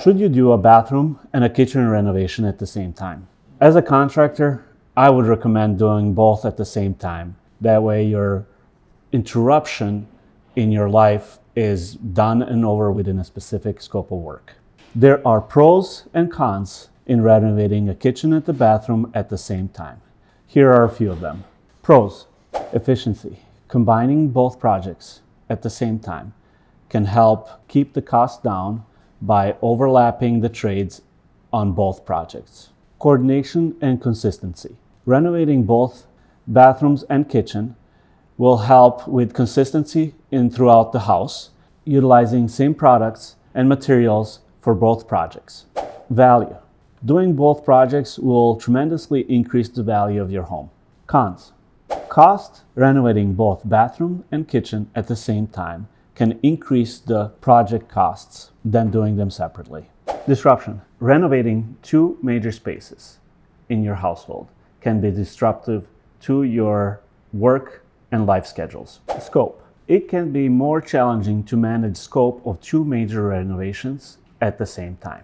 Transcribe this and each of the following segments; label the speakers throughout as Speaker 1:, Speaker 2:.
Speaker 1: Should you do a bathroom and a kitchen renovation at the same time? As a contractor, I would recommend doing both at the same time. That way your interruption in your life is done and over within a specific scope of work. There are pros and cons in renovating a kitchen and the bathroom at the same time. Here are a few of them. Pros: efficiency. Combining both projects at the same time can help keep the cost down by overlapping the trades on both projects. Coordination and consistency. Renovating both bathrooms and kitchen will help with consistency throughout the house, utilizing same products and materials for both projects. Value. Doing both projects will tremendously increase the value of your home. Cons. Cost. Renovating both bathroom and kitchen at the same time can increase the project costs than doing them separately. Disruption. Renovating two major spaces in your household can be disruptive to your work and life schedules. Scope. It can be more challenging to manage scope of two major renovations at the same time.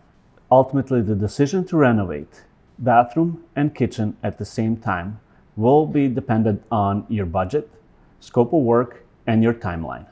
Speaker 1: Ultimately, the decision to renovate bathroom and kitchen at the same time will be dependent on your budget, scope of work, and your timeline.